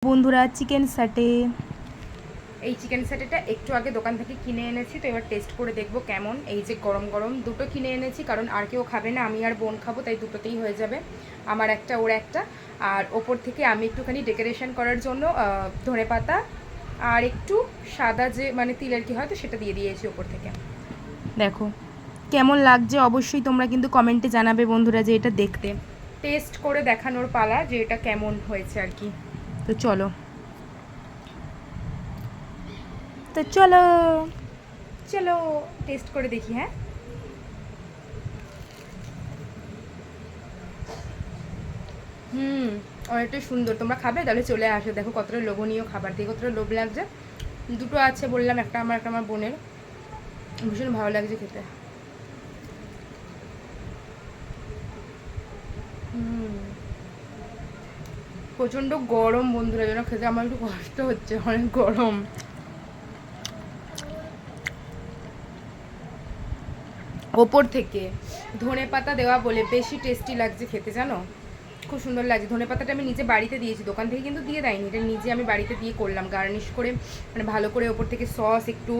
বন্ধুরা চিকেন স্যাটে, এই চিকেন স্যাটেটা একটু আগে দোকান থেকে কিনে এনেছি, তো এবার টেস্ট করে দেখবো কেমন। এই যে গরম গরম দুটো কিনে এনেছি, কারণ আর কেউ খাবে না, আমি আর বোন খাবো, তাই দুটোতেই হয়ে যাবে, আমার একটা ওর একটা। আর ওপর থেকে আমি একটুখানি ডেকোরেশন করার জন্য ধনেপাতা আর একটু সাদা যে মানে তিলের কি হয়, তো সেটা দিয়ে দিয়েছি ওপর থেকে। দেখো কেমন লাগছে অবশ্যই তোমরা কিন্তু কমেন্টে জানাবে বন্ধুরা যে এটা দেখতে। টেস্ট করে দেখানোর পালা যে এটা কেমন হয়েছে আর কি। তো চলো তো চলো চলো টেস্ট করে দেখি। হ্যাঁ, অনেকটাই সুন্দর। তোমরা খাবে তাহলে চলে আসো, দেখো কতটা লোভনীয় খাবার, দিয়ে কতটা লোভ লাগছে। দুটো আছে বললাম, একটা আমার একটা আমার বোনের, ভীষণ ভালো লাগছে খেতে। প্রচণ্ড গরম বন্ধুরা, যেন খেতে আমার একটু কষ্ট হচ্ছে, অনেক গরম। ওপর থেকে ধনে পাতা দেওয়া বলে বেশি টেস্টি লাগছে খেতে, জানো, খুব সুন্দর লাগছে। ধনে পাতাটা আমি নিজে বাড়িতে দিয়েছি, দোকান থেকে কিন্তু দিয়ে দেয়নি, এটা নিজে আমি বাড়িতে দিয়ে করলাম গার্নিশ করে, মানে ভালো করে ওপর থেকে সস একটু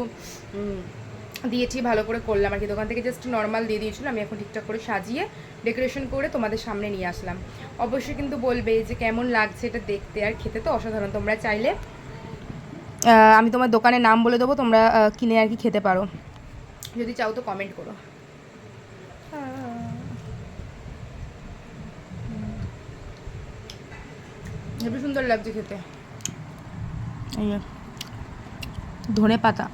দিয়েছি, ভালো করে করলাম আর কি। দোকান থেকে জাস্ট নর্মাল দিয়ে দিয়েছিলো, আমি এখন ঠিকঠাক করে সাজিয়ে ডেকোরেশন করে তোমাদের সামনে নিয়ে আসলাম। অবশ্যই কিন্তু বলবে যে কেমন লাগছে এটা দেখতে, আর খেতে তো অসাধারণ। তোমরা চাইলে আমি তোমার দোকানের নাম বলে দেবো, তোমরা কিনে আর কি খেতে পারো, যদি চাও তো কমেন্ট করো। হেবি সুন্দর লাগছে খেতে। এই যে ধনে পাতা।